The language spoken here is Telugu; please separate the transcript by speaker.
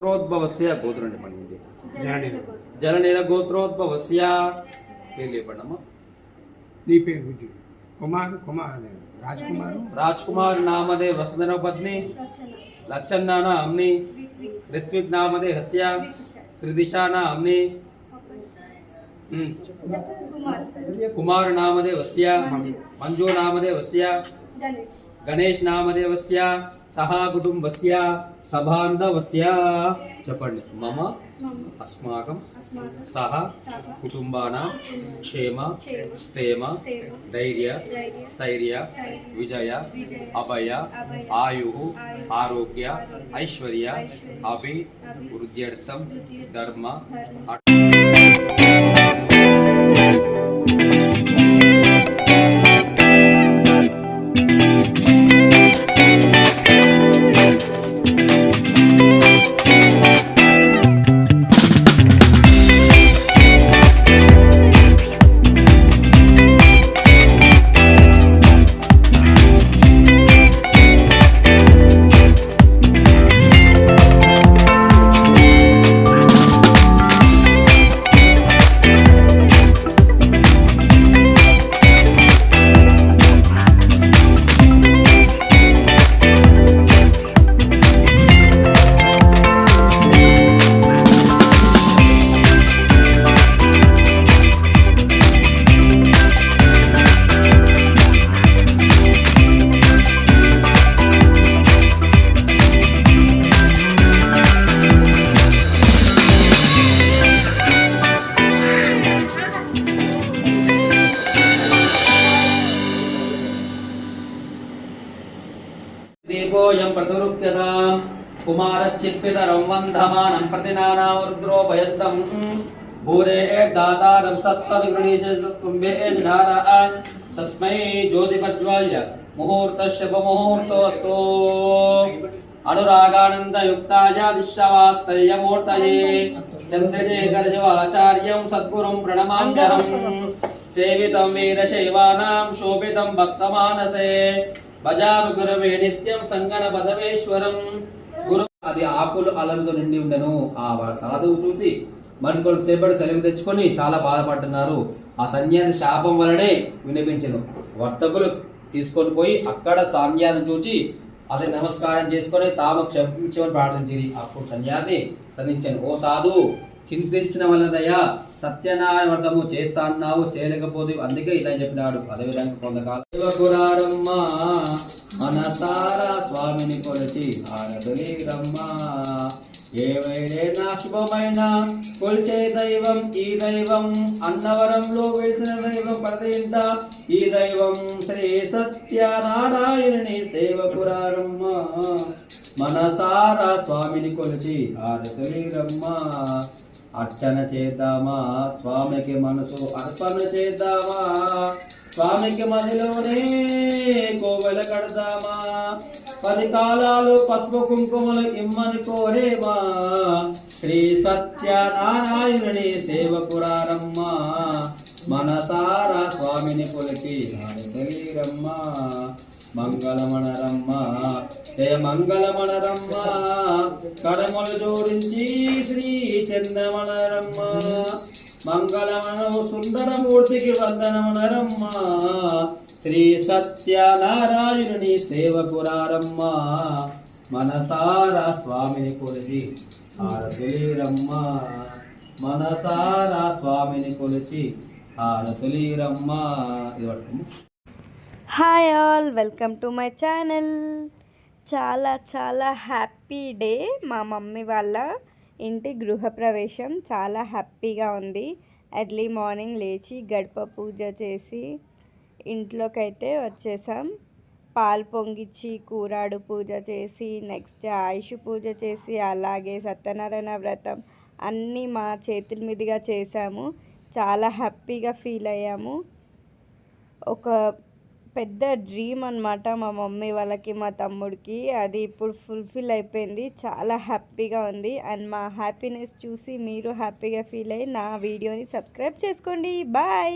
Speaker 1: గోత్రోద్భవస్య గోత్రం చెప్పండి. జననేన గోత్రోద్భవస్య పేరు చెప్పండమ్మా.
Speaker 2: నీ పేరు కుమార్ రాజ్ కుమార్
Speaker 1: నామదే వసుంధర పత్ని లచ్చన్న నామ్ని ऋत्विक नामदे हस्य त्रिदिशा नाम्नि कुमार नामदे वस्य मंजू नामदे वस्य गणेश नामदे वस्य सह कुटुंबस्य सभान्धवस्य చెప్పండి. మమ అస్మాకం సహ కుటుంబానాం క్షేమ స్థేమ ధైర్య స్థైర్య విజయ అభయ ఆయు ఆరోగ్య ఐశ్వర్య అభివృద్ధ్యర్థం ధర్మ दीपोऽयं प्रतुरुप्यता कुमारच्चित्पितरं वन्दमानं प्रतिनानां रुद्रो भयन्तं भूरे दातारं सत्तद्गृणीशस्तुम्भेन्धारः तस्मै ज्योतिप्रज्वाल्य मुहूर्तस्य मुहूर्तोऽस्तु अनुरागानन्दयुक्ताय दिश्यवास्तल्यमूर्तये चन्द्रशेखरशिवाचार्यं सद्गुरुं प्रणमाम्यहं सेवितं वीरशैवानां शोभितं भक्तमानसे బజారు గురవే నిత్యం సంగన పదమేశ్వరం గురు. అది ఆకులు అలలతో నిండి ఉండను. ఆ సాధువు చూసి మరికొన్ని సేపటి సెలవు తెచ్చుకొని చాలా బాధపడుతున్నారు. ఆ సన్యాసి శాపం వలనే వినిపించను. వర్తకులు తీసుకొని పోయి అక్కడ సన్యాసిని చూచి అది నమస్కారం చేసుకొని తాము క్షమించమని ప్రార్థించింది. అప్పుడు సన్యాసి స్పందించాను, ఓ సాధు, చింతించిన వల్లదయ్యా, సత్యనారాయణ వ్రతము చేస్తా అన్నావు, చేయలేకపోతే అందుకే ఇలా చెప్పినాడు. అదేవిధంగా కొంతకాలం మనసారా స్వామిని కొలిచి ఆరదులీరమ్మ, ఏవైనా శుభమైన కొలిచే దైవం ఈ దైవం, అన్నవరంలో వెలిసిన దైవం పరదేంట ఈ దైవం శ్రీ సత్యనారాయణుని సేవకురారమ్మ, మనసారా స్వామిని కొలిచి ఆరదులీరమ్మ. అర్చన చేద్దామా, స్వామికి మనసు అర్పణ చేద్దామా, స్వామికి మదిలోనే కోవెల కడదామా, 10 కాలాలు పసుపు కుంకుమలు ఇమ్మని కోరేమా, శ్రీ సత్యనారాయణుని సేవకురారమ్మ, మనసారా స్వామిని కొలిచి ఆరదులీరమ్మ. మంగళమణరమ్మ జయ మంగళమణరమ్మ, కడమలు జోడించి శ్రీ చంద్రమణరమ్మ, మంగళమణవు సుందరమూర్తికి వందనమణరమ్మ, శ్రీ సత్యనారాయణుని సేవకురారమ్మ, మనసారా స్వామిని కొలిచి ఆరదులీరమ్మ, మనసారా స్వామిని కొలిచి ఆరదులీరమ్మ. ఇది పడుతుంది.
Speaker 3: Hi all, welcome to my channel. చాలా చాలా హ్యాపీ డే. మా మమ్మీ వాళ్ళ ఇంటి గృహప్రవేశం చాలా హ్యాపీగా ఉంది. ఎర్లీ మార్నింగ్ లేచి గడప పూజ చేసి ఇంట్లోకి అయితే వచ్చేసాం. పాలు పొంగిచ్చి కూరాడు పూజ చేసి నెక్స్ట్ ఆయుష్ పూజ చేసి అలాగే సత్యనారాయణ వ్రతం అన్నీ మా చేతుల మీదుగా చేసాము. చాలా హ్యాపీగా ఫీల్ అయ్యాము. ఒక పెద్ద డ్రీమ్ అన్నమాట మా మమ్మీ వాళ్ళకి, మా తమ్ముడికి. అది ఇప్పుడు ఫుల్ఫిల్ అయిపోయింది. చాలా హ్యాపీగా ఉంది. అండ్ మా హ్యాపీనెస్ చూసి మీరు హ్యాపీగా ఫీల్ అయ్యి నా వీడియోని సబ్స్క్రైబ్ చేసుకోండి. బాయ్.